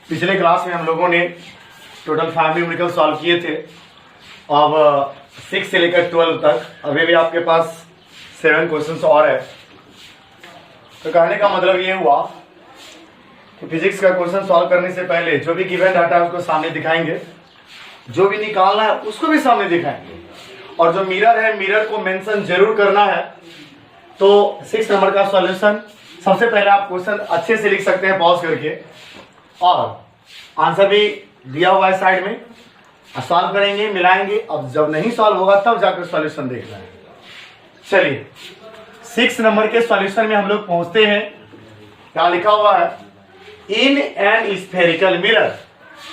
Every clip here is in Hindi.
पिछले क्लास में हम लोगों ने टोटल 5 न्यूमेरिकल सॉल्व किए थे। अब 6 से लेकर 12 तक अभी भी आपके पास 7 क्वेश्चंस और है। तो कहने का मतलब ये हुआ कि फिजिक्स का क्वेश्चन सॉल्व करने से पहले जो भी गिवन डाटा है उसको सामने दिखाएंगे, जो भी निकालना है उसको भी सामने दिखाएंगे, और जो मिरर है मिरर को मेंशन जरूर करना है। तो 6 नंबर का सॉल्यूशन सबसे पहले आप क्वेश्चन अच्छे से लिख सकते हैं पॉज करके, और आंसर भी दिया हुआ है साइड में, सॉल्व करेंगे, मिलाएंगे। अब जब नहीं सॉल्व होगा तब जाकर सॉल्यूशन देखना है। चलिए 6 नंबर के सॉल्यूशन में हम लोग पहुंचते हैं। क्या लिखा हुआ है? In an spherical mirror.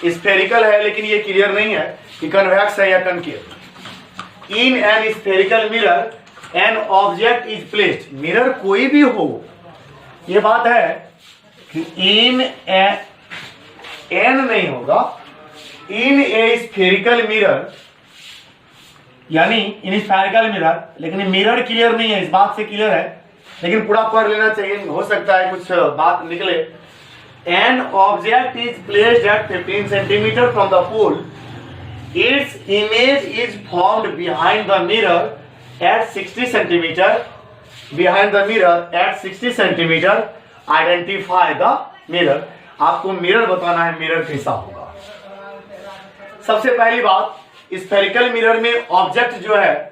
Spherical है लेकिन ये क्लियर नहीं है कि कन्वेक्स है या concave. In an spherical mirror an object is placed. Mirror कोई भी हो, ये बात है कि इन एन नहीं होगा, इन ए स्फेरिकल मिरर, यानी इन स्फेरिकल मिरर, लेकिन मिरर क्लियर नहीं है, इस बात से क्लियर है लेकिन पूरा पढ़ लेना चाहिए, हो सकता है कुछ बात निकले। An object is placed at 15 centimetre from the pole, its image is formed behind the mirror at 60 centimetre, behind the mirror at 60 centimetre, identify the mirror. आपको मिरर बताना है, मिरर कैसा होगा। सबसे पहली बात, स्फेरिकल मिरर में ऑब्जेक्ट जो है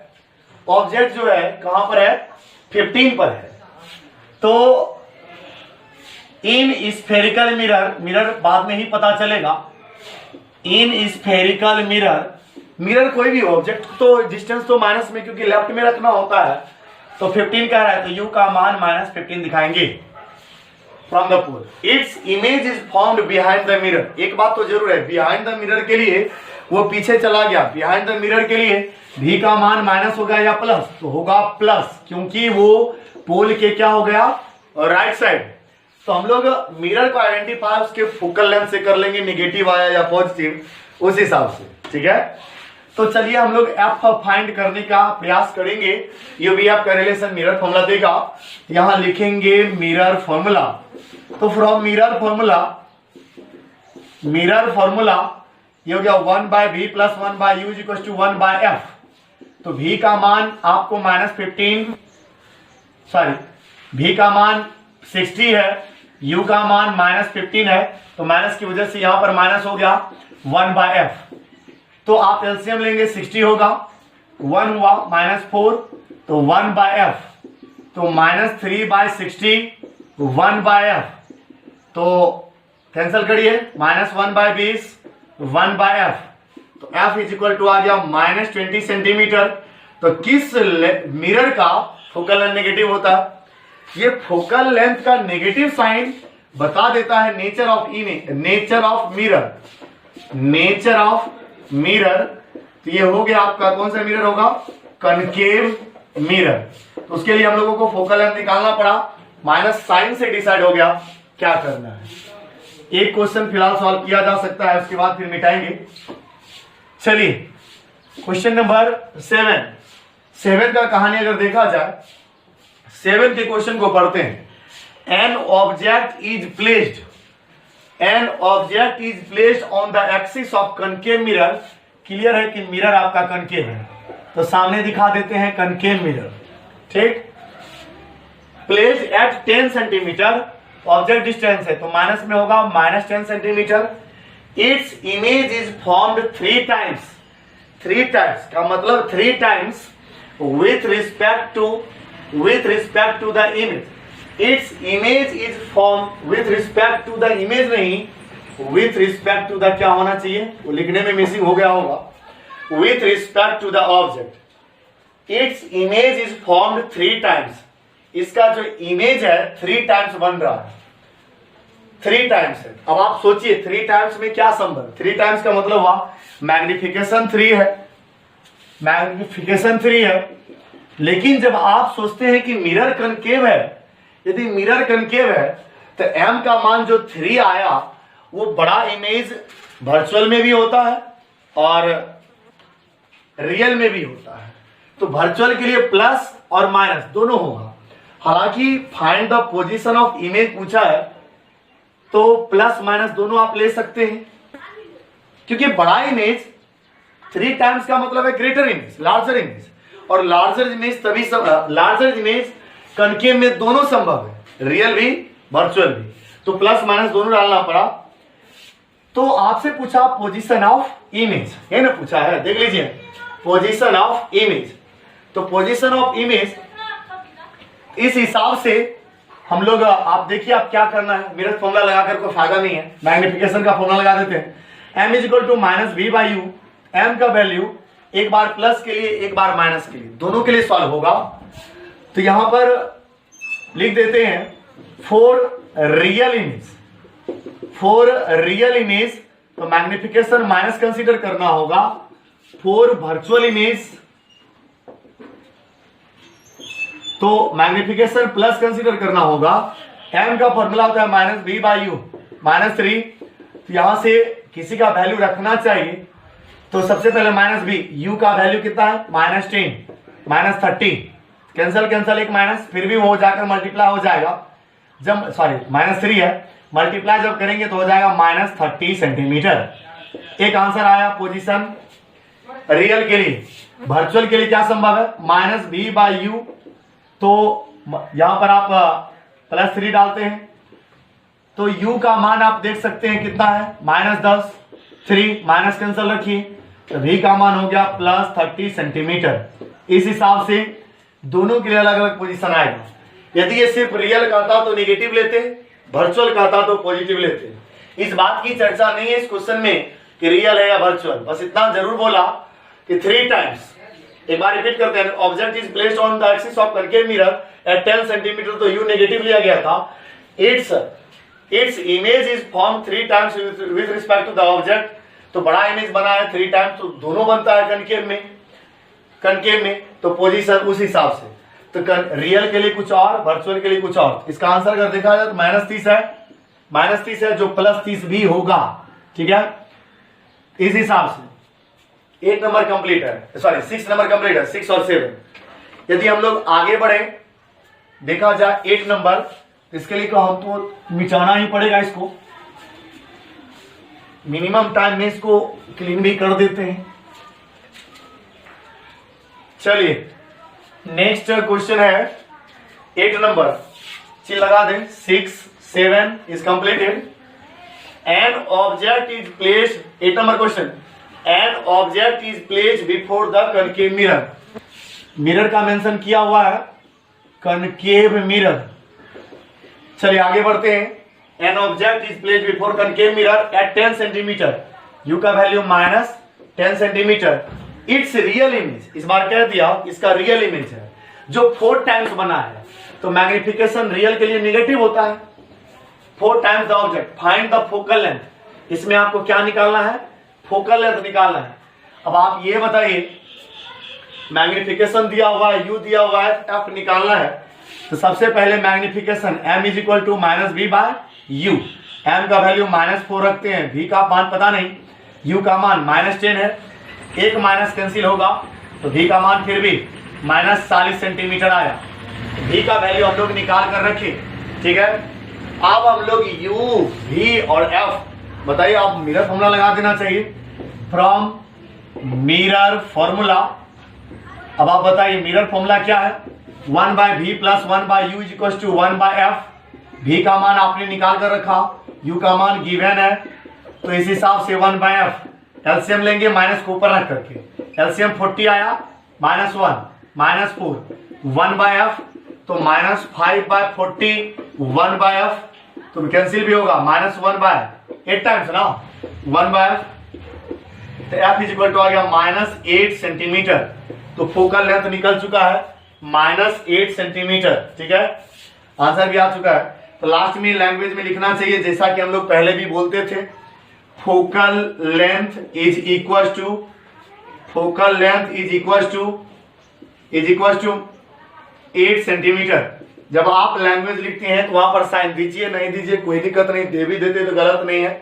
कहां पर है? 15 पर है। तो इन स्फेरिकल मिरर बाद में ही पता चलेगा। इन स्फेरिकल मिरर कोई भी ऑब्जेक्ट, तो डिस्टेंस तो माइनस में, क्योंकि लेफ्ट में रखना होता है, तो 15 कह रहा है, तो यू का मान -15 दिखाएंगे from the pole. Its image is formed behind the mirror. एक बात तो जरूर है, बिहाइंड द मिरर के लिए वो पीछे चला गया, बिहाइंड द मिरर के लिए भी का मान माइनस होगा या प्लस, तो होगा प्लस, क्योंकि वो पोल के क्या हो गया? Right side. तो हम लोग मिरर को आइडेंटिफाई उसके फोकल लेंथ से कर लेंगे, नेगेटिव आया या पॉजिटिव, उस हिसाब से, ठीक है। तो चलिए हम लोग एफ फाइंड करने का प्रयास करेंगे। ये भी आपका रिलेशन मिरर फॉर्मूला देगा, यहां लिखेंगे मिरर फॉर्मूला। तो फ्रॉम मिरर फॉर्मूला ये हो गया 1/v + 1/u = 1/f। तो v का मान आपको v का मान 60 है, u का मान -15 है, तो माइनस की वजह से यहां पर माइनस हो गया 1/f। तो आप एलसीएम लेंगे, 60 होगा, 1 हुआ, -4, तो 1/f, तो -3/60 1/f, तो कैंसिल करिए, -1/20 1/f, तो f = आ गया -20 सेंटीमीटर। तो किस मिरर का फोकल लेंथ नेगेटिव होता है? ये फोकल लेंथ का नेगेटिव साइन बता देता है नेचर ऑफ मिरर। तो ये हो गया आपका, कौन सा मिरर होगा? Concave mirror. तो उसके लिए हम लोगों को फोकल लेंथ निकालना पड़ा, माइनस साइन से डिसाइड हो गया क्या करना है। एक क्वेश्चन फिलहाल सॉल्व किया जा सकता है, उसके बाद फिर मिटाएंगे। चलिए क्वेश्चन नंबर 7 का कहानी अगर देखा जाए, 7 के क्वेश्चन को पढ़ते हैं। An object is placed on the axis of concave mirror. Clear है कि मिरर आपका कनकेव है, तो सामने दिखा देते हैं कनकेव मिरर, ठीक। Placed at 10 centimetre, object distance है तो माइनस में होगा, -10 centimetre. It's image is formed 3 times का मतलब 3 times with respect to the image. Its image is formed with respect to the image, नहीं with respect to the, क्या होना चाहिए? वो लिखने में मिसिंग हो गया होगा। with respect to the object. Its image is formed 3 times. इसका जो इमेज है 3 टाइम्स बन रहा है, 3 टाइम्स है। अब आप सोचिए 3 टाइम्स में क्या संबंध? 3 टाइम्स का मतलब हुआ मैग्निफिकेशन 3 है। लेकिन जब आप सोचते हैं कि मिरर कनकेव है, यदि मिरर कनकेव है तो m का मान जो 3 आया वो बड़ा इमेज वर्चुअल में भी होता है और रियल में भी होता है। तो वर्चुअल के लिए प्लस और माइनस दोनों होगा। हालांकि find the position of image पूछा है, तो प्लस माइनस दोनों आप ले सकते हैं, क्योंकि बड़ा इमेज 3 टाइम्स का मतलब है ग्रेटर इमेज, लार्जर इमेज, और लार्जर इमेज तभी लार्जर इमेज कनकेव में दोनों संभव है, रियल भी वर्चुअल भी, तो प्लस माइनस दोनों डालना पड़ा। तो आपसे पूछा पोजीशन ऑफ इमेज, है ना, पूछा है, देख लीजिए पोजीशन ऑफ इमेज। तो पोजीशन ऑफ इमेज इस हिसाब से हम लोग, आप देखिए आप क्या करना है, मिरर फॉर्मूला लगाकर कोई फायदा नहीं है, मैग्निफिकेशन का फॉर्मूला लगा देते हैं। m is equal to minus v by u, m का वैल्यू एक बार प्लस के लिए एक बार माइनस के लिए, दोनों के लिए सॉल्व होगा। तो यहां पर लिख देते हैं for real image, for real image तो मैग्निफिकेशन माइनस कंसीडर करना होगा, फॉर वर्चुअल इमेज तो मैग्निफिकेशन प्लस कंसीडर करना होगा। m का फॉर्मूला होता है माइनस बी बाई यू -3, तो यहां से किसी का वैल्यू रखना चाहिए, तो सबसे पहले माइनस बी, यू का वैल्यू कितना है -10 -30, कैंसल कैंसल एक माइनस, फिर भी वो हो जाकर मल्टीप्लाई हो जाएगा, जब सॉरी -3 है, मल्टीप्लाई जब करेंगे तो हो जाएगा -30 सेंटीमीटर। एक आंसर आया पोजीशन रियल के लिए। वर्चुअल के लिए क्या संभव है, माइनस बी बाई यू, तो यहां पर आप +3 डालते हैं तो u का मान आप देख सकते हैं कितना है -10, 3 माइनस कैंसल रखिए, तो v का मान हो गया +30 सेंटीमीटर। इस हिसाब से दोनों के लिए अलग अलग पोजीशन आएगा। यदि ये सिर्फ रियल कहता तो नेगेटिव लेते, वर्चुअल कहता तो पॉजिटिव लेते। इस बात की चर्चा नहीं है इस क्वेश्चन में कि रियल है या वर्चुअल, बस इतना जरूर बोला कि 3 टाइम्स, एक बार रिपीट करते हैं, object is placed on the axis of concave mirror at 10 centimetre, तो u नेगेटिव लिया गया था। Its image is form 3 times with respect to the object, तो बड़ा इमेज बना है 3 टाइम्स, तो दोनों बनता है कनकेव में, तो पोजीशन उस हिसाब से। तो रियल के लिए कुछ और, वर्चुअल के लिए कुछ और। इसका आंसर अगर देखा जाए तो -30 है, जो +30 भी होगा, ठीक है। इस हिसाब से 8 नंबर कंप्लीट है, सॉरी 6 नंबर कंप्लीट है, 6 और 7। यदि हम लोग आगे बढ़े, देखा जाए 8 नंबर, इसके लिए हमको मिटाना ही पड़ेगा इसको, मिनिमम टाइम में इसको क्लीन भी कर देते हैं। चलिए नेक्स्ट क्वेश्चन है 8 नंबर, चीज लगा दें, 6 7 is completed. An object is placed, 8 number question, an object is placed before the concave mirror. Mirror का मेंशन किया हुआ है, कनकेव मिरर। चलिए आगे बढ़ते हैं। An object is placed before concave mirror at 10 centimetre, u का value -10 centimetre. It's real image, इस बार कह दिया इसका रियल इमेज है, जो 4 टाइम्स बना है, तो मैग्निफिकेशन रियल के लिए नेगेटिव होता है। 4 times the object, find the focal length. इसमें आपको क्या निकालना है, फोकल लेंथ निकालना है। अब आप ये बताइए, मैग्निफिकेशन दिया हुआ है, u दिया हुआ है, f निकालना है, तो सबसे पहले magnification m is equal to -b by u, m का वैल्यू -4 रखते हैं, v का मान पता नहीं, u का मान -10 है, एक माइनस कैंसिल होगा, तो v का मान फिर भी -40 सेंटीमीटर आया। v का वैल्यू हम लोग निकाल कर रखे, ठीक है। अब हम लोग u, v और f, बताइए, आप मिरर फॉर्मूला लगा देना चाहिए, फ्रॉम मिरर फॉर्मूला। अब आप बताइए मिरर फॉर्मूला क्या है, 1/v + 1/u is equal to 1/f। v का मान आपने निकाल कर रखा, u का मान गिवन है, तो इस हिसाब से 1/f, एलसीएम लेंगे माइनस को ऊपर रख करके, एलसीएम 40 आया, -1 -4 1/f, तो -5/40 1/f, तो कैंसिल भी होगा, -1/8 टाइम्स ना 1/f, तो f इज इक्वल टू आ गया -8 सेंटीमीटर। तो फोकल लेंथ निकल चुका है -8 सेंटीमीटर, ठीक है, आंसर भी आ चुका है। तो लास्ट में लैंग्वेज में लिखना चाहिए, जैसा कि हम लोग पहले भी बोलते थे, focal length is equal to 8 centimetre. जब आप लैंग्वेज लिखते हैं तो वहां पर साइन दीजिए, नहीं दीजिए कोई दिक्कत नहीं, दे भी देते तो गलत नहीं है,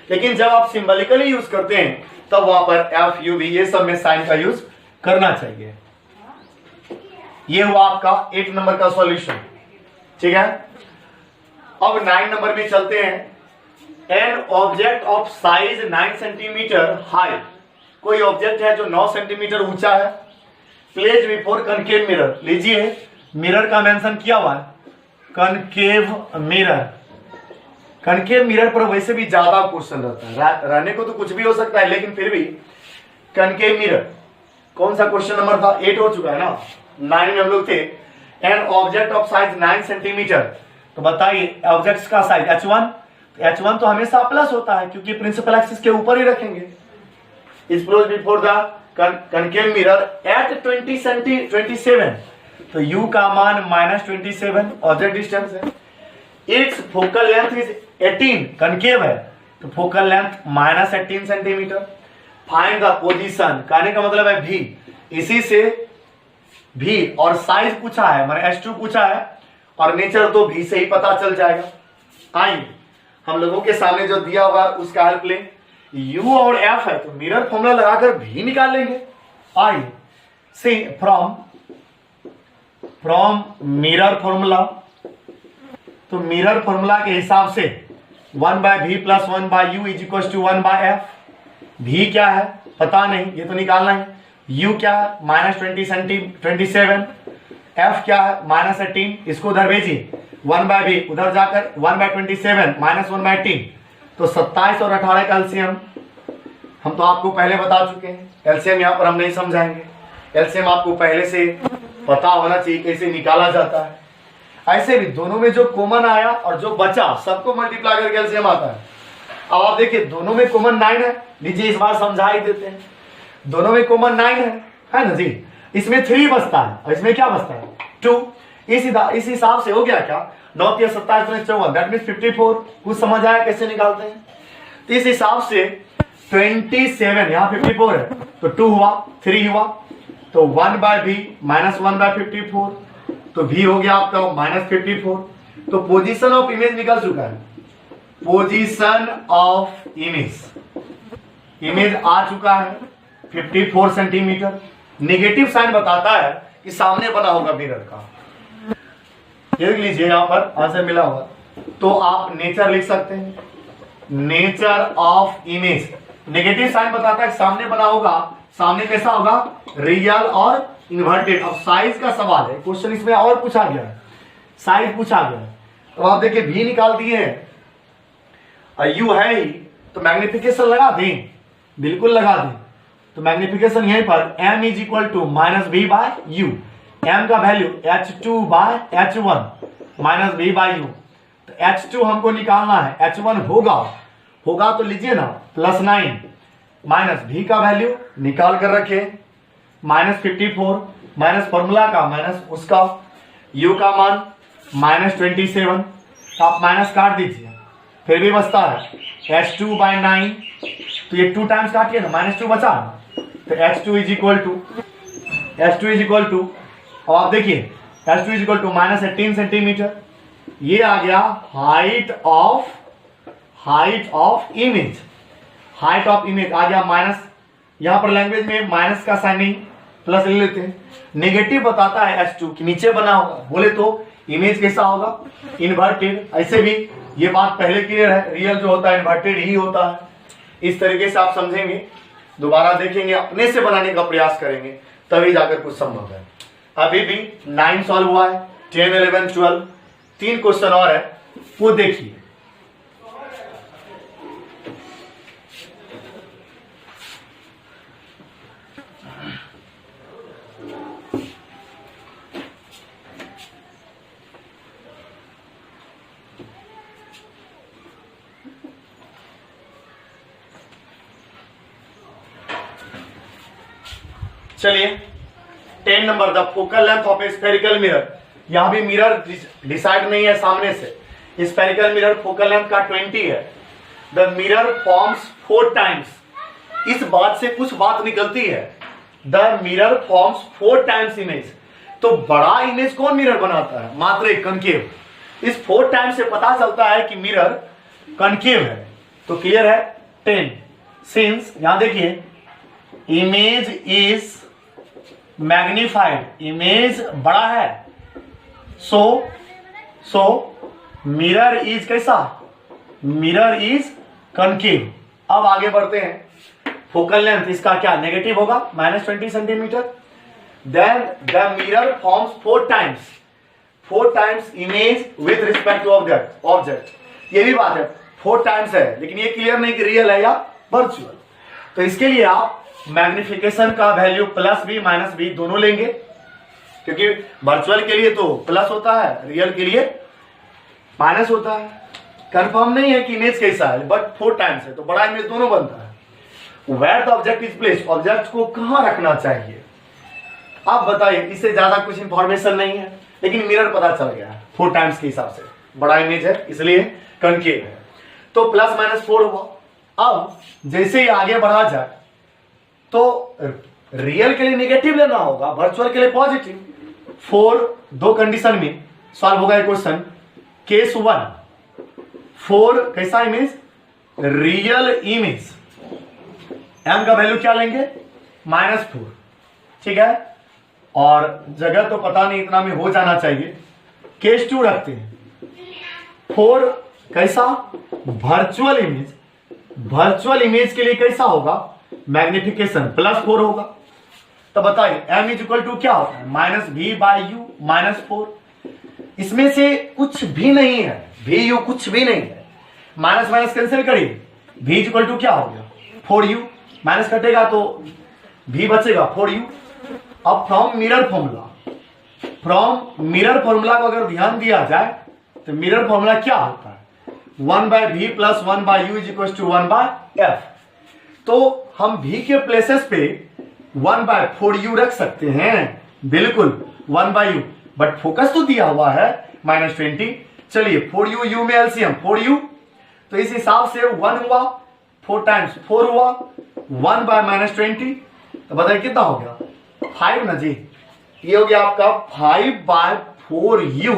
लेकिन जब आप सिंबलिकली यूज करते हैं तब वहां पर एफ यू वी ये सब में साइन का यूज करना चाहिए। ये हुआ आपका 8 नंबर का सॉल्यूशन, ठीक है। अब 9 नंबर में चलते हैं। An object of size 9 centimetre high, कोई ऑब्जेक्ट है जो 9 सेंटीमीटर ऊंचा है, प्लेस बिफोर कनकेव मिरर, लीजिए मिरर का मेंशन किया हुआ है, कनकेव मिरर। कनकेव मिरर पर वैसे भी ज्यादा क्वेश्चन रहता है, रहने को तो कुछ भी हो सकता है, लेकिन फिर भी कनकेव मिरर कौन सा क्वेश्चन नंबर था, 8 हो चुका है ना, 9 में हम लोग थे। An object of size 9 centimetre, तो बताइए ऑब्जेक्ट का साइज h1, h1 तो हमेशा प्लस होता है क्योंकि प्रिंसिपल एक्सिस के ऊपर ही रखेंगे। Is placed before the concave mirror eight 27, तो u का मान -27 ऑब्जेक्ट डिस्टेंस है। It's focal length is 18, concave है तो focal length -18 centimetre. Find the position, कहने का मतलब है भी, इसी से भी और साइज पूछा है, मैंने h2 पूछा है और नेचर तो भी से ही पता चल जाएगा। आइए हम लोगों के सामने जो दिया हुआ उसका हेल्प लें। u और f है तो मिरर फॉर्मूला लगाकर भी निकाल लेंगे। आइए सी फ्रॉम मिरर फॉर्मूला, तो मिरर फॉर्मूला के हिसाब से 1/v + 1/u = 1/f। v क्या है पता नहीं, ये तो निकालना है। u क्या है -27, f क्या है -18, इसको उधर भेजिए, 1/v उधर जाकर 1/27 -1/18, तो 27 और 18 का एलसीएम हम तो आपको पहले बता चुके हैं, एलसीएम यहाँ पर हम नहीं समझाएंगे, एलसीएम आपको पहले से पता होना चाहिए कैसे निकाला जाता है। ऐसे भी दोनों में जो कॉमन आया और जो बचा सबको मल्टीप्लाई करके एलसीएम आता है। अब आप देखिए दोनों में कॉमन 9 है, लीजिए इस बार समझा ही देते हैं। दोनों में कॉमन 9 है ना जी, इसमें 3 बचता है और इसमें क्या बचता है 2। इस हिसाब से हो गया क्या 9 × 27 = 54, दैट मींस 54। कुछ समझ आया कैसे निकालते हैं? तो इस हिसाब से 27 यहाँ 54 है तो 2 हुआ, 3 हुआ, तो 1/v -1/54, तो v हो गया आपका -54। तो पोजीशन ऑफ इमेज निकल चुका है, पोजीशन ऑफ इमेज आ चुका है 54 सेंटीमीटर। नेगेटिव साइन बताता है कि सामने बना होगा मिरर का, देख लीजिए यहाँ पर आंसर मिला होगा, तो आप नेचर लिख सकते हैं, nature of image. Negative sign बताता है कि सामने बना होगा, सामने कैसा होगा रियल और इन्वर्टेड। अब साइज का सवाल है, क्वेश्चन इसमें और पूछा गया है, साइज पूछा गया है, तो आप देखिए भी निकाल दिए हैं, यू है ही तो मैग्निफिकेशन लगा दें, बिल्कुल लगा दें। तो मैग्निफिकेशन यहीं पर m = -v/u, m का वैल्यू h2/h1 -v/u, तो h2 हमको निकालना है, h1 होगा तो लीजिए ना +9 माइनस v का वैल्यू निकाल कर रखे -54 माइनस फॉर्मूला का माइनस उसका, u का मान -27, आप माइनस काट दीजिए फिर भी बचता है h2/9, तो ये 2 टाइम्स काटिए ना, -2 बचा, तो h2 और आप देखिए h2 -18 सेंटीमीटर, ये आ गया height of image, height of image आ गया माइनस, यहां पर लैंग्वेज में माइनस का साइन नहीं प्लस ले लेते हैं। नेगेटिव बताता है h2 कि नीचे बना होगा, बोले तो इमेज कैसा होगा इन्वर्टेड। ऐसे भी ये बात पहले क्लियर है, रियल जो होता है इन्वर्टेड ही होता है। इस तरीके से आप समझेंगे, दोबारा देखेंगे, अपने से बनाने का प्रयास करेंगे, तभी जाकर कुछ संभव है। अभी भी 9 सॉल्व हुआ है, 10, 11, 12 3 क्वेश्चन और है, वो देखिए। चलिए 10 number, the focal length of A spherical mirror. यहां भी मिरर डिसाइड नहीं है सामने से, स्फेरिकल मिरर फोकल लेंथ का 20 है। द मिरर फॉर्म्स 4 टाइम्स, इस बात से कुछ बात निकलती है, the mirror forms 4 times image, तो बड़ा इमेज कौन मिरर बनाता है? मात्र एक कनकेव। इस 4 टाइम्स से पता चलता है कि मिरर कनकेव है, तो क्लियर है 10। सिंस यहां देखिए इमेज इज मैग्निफाइड, इमेज बड़ा है, सो मिरर इज कैसा मिरर इज कनकेव। अब आगे बढ़ते हैं। फोकल लेंथ इसका क्या नेगेटिव होगा, -20 centimetre. Then the mirror forms 4 times image with respect to object. ये भी बात है 4 टाइम्स है, लेकिन ये क्लियर नहीं कि रियल है या वर्चुअल। तो इसके लिए आप मैग्निफिकेशन का वैल्यू +b -b दोनों लेंगे, क्योंकि वर्चुअल के लिए तो प्लस होता है, रियल के लिए माइनस होता है। कंफर्म नहीं है कि इमेज कैसा है, बट 4 टाइम्स है तो बड़ा इमेज दोनों बनता है। Where the object is placed, object को कहां रखना चाहिए आप बताइए। इससे ज्यादा कुछ इंफॉर्मेशन नहीं है, लेकिन मिरर पता चल गया है 4 टाइम्स के हिसाब से बड़ा इमेज है, इसलिए कनकेव है। तो +-4 हुआ। अब जैसे ही आगे बढ़ा जाए तो रियल के लिए नेगेटिव लेना होगा, वर्चुअल के लिए पॉजिटिव। 4 दो कंडीशन में सॉल्व होगा क्वेश्चन। केस 1 4 कैसा इमेज, रियल इमेज। m का वैल्यू क्या लेंगे, -4, ठीक है। और जगह तो पता नहीं, इतना में हो जाना चाहिए। केस 2 रखते हैं। 4 कैसा, वर्चुअल इमेज। वर्चुअल इमेज के लिए कैसा होगा, मैग्निफिकेशन +4 होगा। तो बताइए m = क्या होता है, -v/u -4। इसमें से कुछ भी नहीं है, vu कुछ भी नहीं है। माइनस माइनस कैंसिल करिए, v = क्या हो गया, 4u। माइनस कटेगा तो v बचेगा 4u। अब फ्रॉम मिरर फॉर्मूला को अगर ध्यान दिया जाए तो मिरर फॉर्मूला क्या होता है, 1/v + 1/u = 1/f। तो हम v के प्लेसेस पे 1/4u रख सकते हैं, बिल्कुल 1/u, बट फोकस तो दिया हुआ है -20। चलिए 4u, u में एलसीएम 4u, तो इस हिसाब से 1 हुआ, 4 टाइम्स 4 हुआ, 1/-20। तो बताइए कितना हो गया, 5 ना जी। ये हो गया आपका 5/4u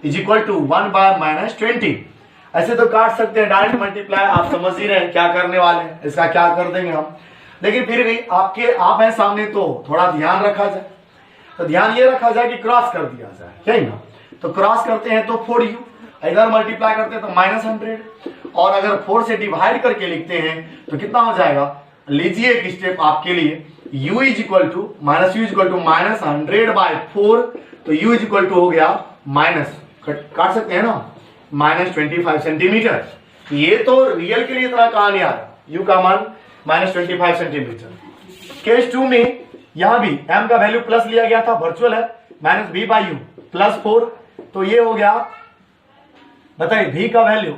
= 1/-20। ऐसे तो काट सकते हैं, डायरेक्ट मल्टीप्लाई। आप समझ ही रहे हैं क्या करने वाले हैं, इसका क्या कर देंगे हम, लेकिन फिर भी आप हैं सामने तो थोड़ा ध्यान रखा जाए। तो ध्यान ये रखा जाए कि क्रॉस कर दिया जाए, है ना। तो क्रॉस करते हैं तो 4u, इधर मल्टीप्लाई करते हैं तो -100, और अगर 4 से डिवाइड करके लिखते हैं तो कितना हो जाएगा, लीजिए एक स्टेप आपके लिए। u = -100/4, तो u = हो गया काट सकते हैं ना, -25 सेंटीमीटर। ये तो रियल के लिए इतना कहा नहीं आ रहा, u का मान -25 सेंटीमीटर। केस 2 में यहां भी m का वैल्यू प्लस लिया गया था, वर्चुअल है, -v/u +4। तो ये हो गया, बताइए v का वैल्यू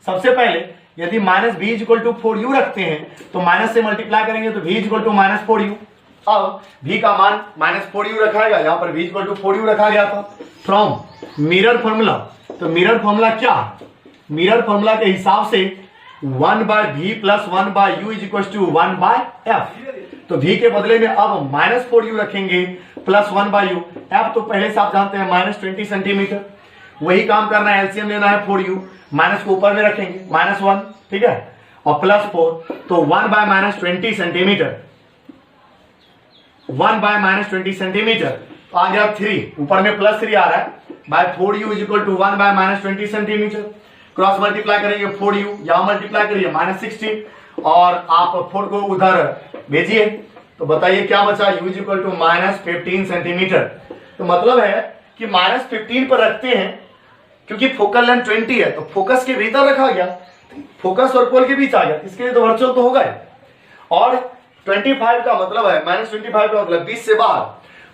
सबसे पहले यदि -v = 4u रखते हैं तो माइनस से मल्टीप्लाई करेंगे तो v = -4u। अब v का मान -4u रखाएगा, यहां पर v = 4u रखा गया था। फ्रॉम मिरर फॉर्मूला, तो मिरर फॉर्मूला क्या, मिरर फॉर्मूला के हिसाब से 1/v + 1/u = 1/f। तो v के बदले में अब -4u रखेंगे +1/u। f तो पहले से आप जानते हैं -20 सेंटीमीटर। वही काम करना है, एलसीएम लेना है 4u, माइनस को ऊपर में रखेंगे -1, ठीक है, और +4, तो 1/-20 सेंटीमीटर, 1/-20 सेंटीमीटर। तो आ गया 3, ऊपर में +3 आ रहा है, /4u = 1/-20 सेंटीमीटर। क्रॉस मल्टीप्लाई करेंगे 4u, यहां मल्टीप्लाई करिए -60, और आप 4 को उधर भेजिए तो बताइए क्या बचा, u = -15 सेंटीमीटर। तो मतलब है कि -15 पर रखते हैं, क्योंकि फोकल लेंथ 20 है तो फोकस के भीतर रखा गया, फोकस और पोल के बीच आ गया, इसके लिए तो वर्चुअल तो होगा ही। और 25 का मतलब है, -25 का मतलब 20 से बाहर,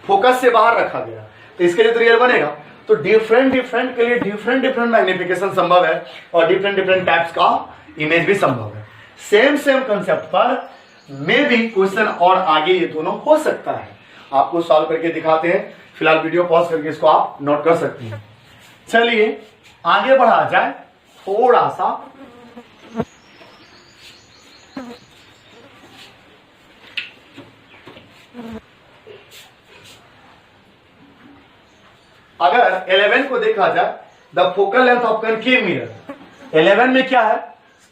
फोकस से बाहर रखा गया, तो इसके लिए तो रियल बनेगा। तो डिफरेंट के लिए डिफरेंट मैग्निफिकेशन संभव है, और डिफरेंट टाइप्स का इमेज भी संभव है। सेम कंसेप्ट पर में भी क्वेश्चन और आगे ये दोनों हो सकता है। आपको सॉल्व करके दिखाते हैं, फिलहाल वीडियो पॉज करके इसको आप नोट कर सकते हैं। चलिए आगे बढ़ा जाए थोड़ा सा। अगर 11 को देखा जाए, the focal length of concave mirror, 11 में क्या है,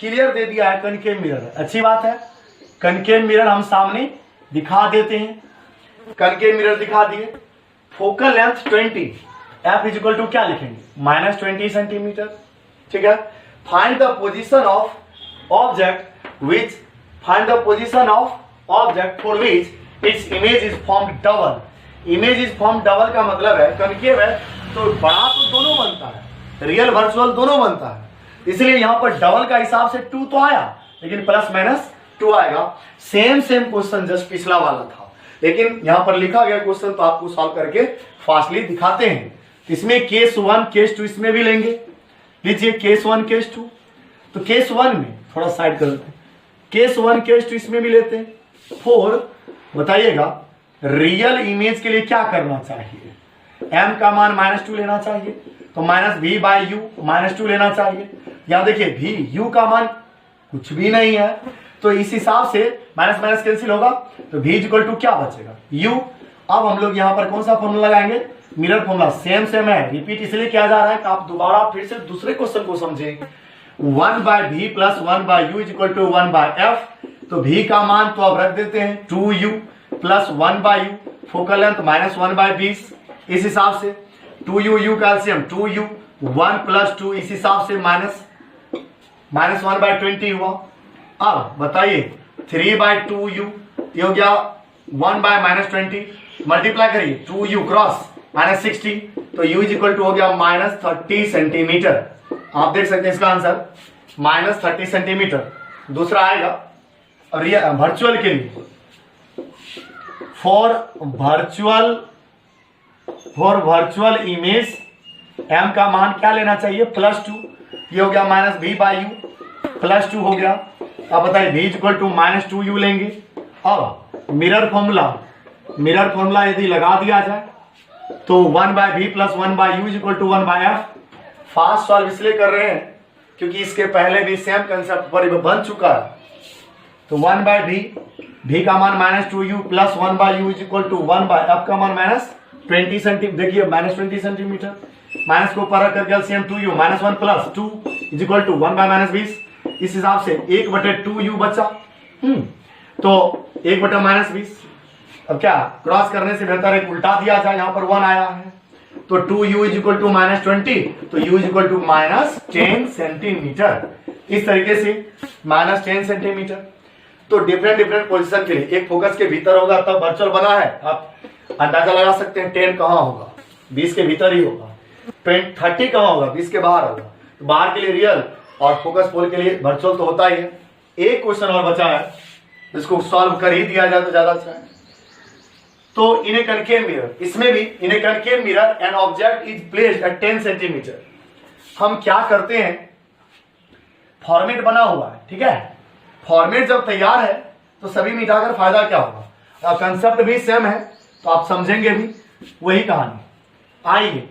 क्लियर दे दिया है कनकेव मिरर, अच्छी बात है। कनकेव मिरर हम सामने दिखा देते हैं, कनकेव मिरर दिखा दिए। फोकल लेंथ 20, f = क्या लिखेंगे, -20 सेंटीमीटर, ठीक है। Find the position of object which find the position of object for which it's image is formed double. Image is formed double का मतलब है कनकेव है तो बड़ा तो दोनों बनता है, रियल वर्चुअल दोनों बनता है, इसलिए यहां पर डबल का हिसाब से 2 तो आया, लेकिन प्लस माइनस 2 आएगा। सेम क्वेश्चन जस्ट पिछला वाला था, लेकिन यहां पर लिखा गया क्वेश्चन तो आपको सॉल्व करके फास्टली दिखाते हैं। इसमें केस 1 केस 2 इसमें भी लेंगे। लीजिए केस 1 केस 2, तो केस 1 में थोड़ा साइड कर देते हैं, केस 1 केस 2 इसमें भी लेते हैं। 4 बताइएगा रियल इमेज के लिए क्या करना चाहिए, m का मान -2 लेना चाहिए, तो -v/u -2 लेना चाहिए। यहां देखिए v u का मान कुछ भी नहीं है, तो इस हिसाब से माइनस माइनस कैंसिल होगा, तो v इक्वल टू क्या बचेगा u। अब हम लोग यहां पर कौन सा फॉर्मूला लगाएंगे, मिरर फॉर्मूला। सेम है, रिपीट इसलिए किया जा रहा है कि आप दोबारा फिर से दूसरे क्वेश्चन को समझें। 1/v + 1/u = 1/f, तो v का मान तो अब रख देते हैं 2u + 1/u, फोकल लेंथ -1/20, इस हिसाब से 2u u कैल्शियम 2u 1 + 2, इस हिसाब से -1/20 हुआ। अब बताइए 3/2u, ये हो गया 1/-20, मल्टीप्लाई करिए 2u क्रॉस -60, तो u इक्वल टू हो गया -30 सेंटीमीटर। आप देख सकते हैं इसका आंसर -30 सेंटीमीटर। दूसरा आएगा वर्चुअल के लिए, फॉर वर्चुअल इमेज m का मान क्या लेना चाहिए, +2, ये हो गया -v/u +2 हो गया। अब बताइए v इक्वल टू -2u लेंगे। अब मिरर फॉर्मूला यदि लगा दिया जाए तो 1/v + 1/u = 1/f। Fast solve इसलिए कर रहे हैं क्योंकि इसके पहले भी सेम कंसेप्ट पर बन चुका है। तो 1/v, v का मान -2u + 1/u = 1/f का मान -20 सेंटीमीटर। देखिए -20 सेंटीमीटर, माइनस को ऊपर रख करके एलसीएम 2u -1 + 2 = 1/-20, इस हिसाब से 1/2u बचा। तो 1/-20, अब क्या क्रॉस करने से बेहतर है उल्टा दिया जाए, यहां पर 1 आया है, तो 2u = -20, तो u = -10 सेंटीमीटर। इस तरीके से -10 सेंटीमीटर। तो डिफरेंट पोजीशन के लिए, एक फोकस के भीतर होगा तब वर्चुअल बना है, आप अंदाजा लगा सकते हैं 10 कहां होगा, 20 के भीतर ही होगा। 30 कहां होगा, 20 के बाहर होगा। तो बाहर के लिए रियल और फोकस पोल के लिए वर्चुअल तो होता ही है। एक क्वेश्चन और बचा है, इसको सॉल्व कर ही दिया जाए तो ज्यादा अच्छा है। तो इन ए कनकेव मिरर, इसमें भी in a concave mirror an object is placed at 10 centimetre. हम क्या करते हैं, फॉर्मेट बना हुआ है, ठीक है, फॉर्मेट जब तैयार है तो सभी मिटाकर फायदा क्या होगा। अब कंसेप्ट भी सेम है तो आप समझेंगे भी वही कहानी। आइए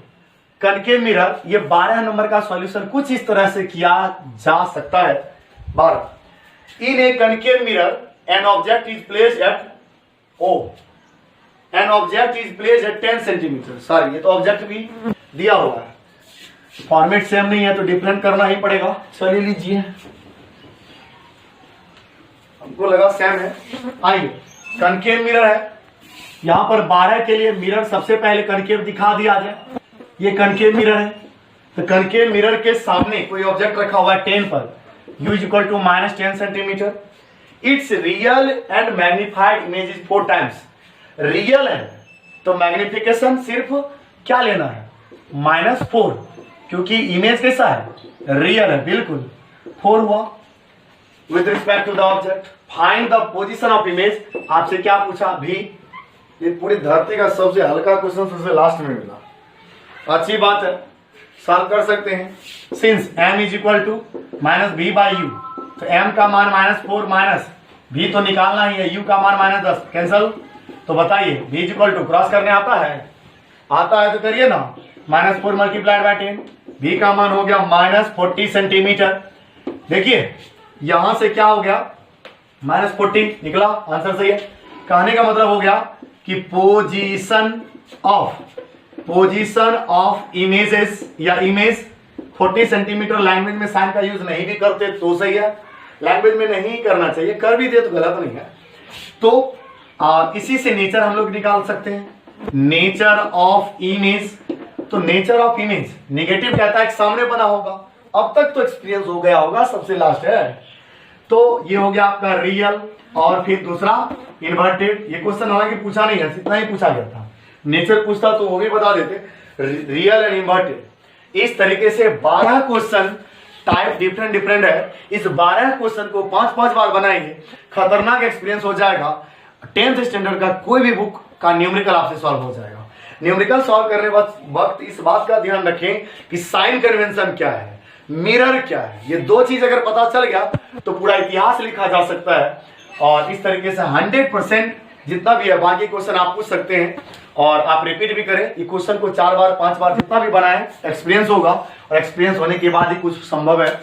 कनकेव मिरर, ये 12 नंबर का सॉल्यूशन कुछ इस तरह से किया जा सकता है। 12 in a concave mirror an object is placed at an object is placed at 10 centimetre. Sorry, ये तो ऑब्जेक्ट भी दिया हुआ है, फॉर्मेट सेम नहीं है तो डिफरेंट करना ही पड़ेगा। चलिए लीजिए, हमको लगा सेम है। आइए कनकेव मिरर है, यहां पर 12 के लिए मिरर सबसे पहले कनकेव दिखा दिया जाए। ये कनकेव मिरर है, तो कनकेव मिरर के सामने कोई ऑब्जेक्ट रखा हुआ है 10 पर, u = -10 centimetre. It's real and magnified image is 4 times. Real है तो मैग्निफिकेशन सिर्फ क्या लेना है, -4, क्योंकि इमेज कैसा है, रियल है, बिल्कुल 4 हुआ। With respect to the object find the position of image. आपसे क्या पूछा भी, ये पूरी धरती का सबसे हल्का क्वेश्चन सबसे लास्ट में मिला। अच्छी बात है, सॉल्व कर सकते हैं। सिंस m = -v/u, तो m का मान -4 माइनस v तो निकालना ही है, u का मान -10 कैंसल। तो बताइए v = क्रॉस करने आता है तो करिए ना, -4 × 10, v का मान हो गया -40 सेंटीमीटर। देखिए यहां से क्या हो गया, -40 निकला, आंसर सही है। कहने का मतलब हो गया कि पोजीशन ऑफ इमेजेस या इमेज 40 सेंटीमीटर। लैंग्वेज में साइन का यूज नहीं भी करते तो सही है, लैंग्वेज में नहीं करना चाहिए, कर भी दे तो गलत नहीं है। तो इसी से नेचर हम लोग निकाल सकते हैं, नेचर ऑफ इमेज। तो नेचर ऑफ इमेज नेगेटिव कहता है कि सामने बना होगा, अब तक तो एक्सपीरियंस हो गया होगा, सबसे लास्ट है। तो ये हो गया आपका रियल, और फिर दूसरा इन्वर्टेड। ये क्वेश्चन हालांकि पूछा नहीं है, इतना ही पूछा गया था। नेचर पूछता तो वो भी बता देते, रियल एंड इन्वर्टेड। इस तरीके से 12 क्वेश्चन टाइप डिफरेंट है। इस 12 क्वेश्चन को 5-5 बार बनाएंगे, खतरनाक एक्सपीरियंस हो जाएगा। 10th स्टैंडर्ड का कोई भी बुक का न्यूमेरिकल आपसे सॉल्व हो जाएगा। न्यूमेरिकल सॉल्व करने वक्त इस बात का ध्यान रखें कि साइन कन्वेंशन क्या है, मिरर क्या है। ये दो चीज अगर पता चल गया तो पूरा इतिहास लिखा जा सकता है। और इस तरीके से 100% जितना भी है, बाकी क्वेश्चन आप पूछ सकते हैं और आप रिपीट भी करें। ये क्वेश्चन को 4 बार 5 बार जितना भी बनाएं, एक्सपीरियंस होगा, और एक्सपीरियंस होने के बाद ही कुछ संभव है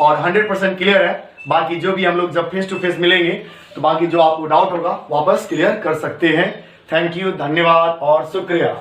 और 100% क्लियर है। बाकी जो भी हम लोग जब फेस टू फेस मिलेंगे तो बाकी जो आपको डाउट होगा वापस क्लियर कर सकते हैं। थैंक यू, धन्यवाद और शुक्रिया।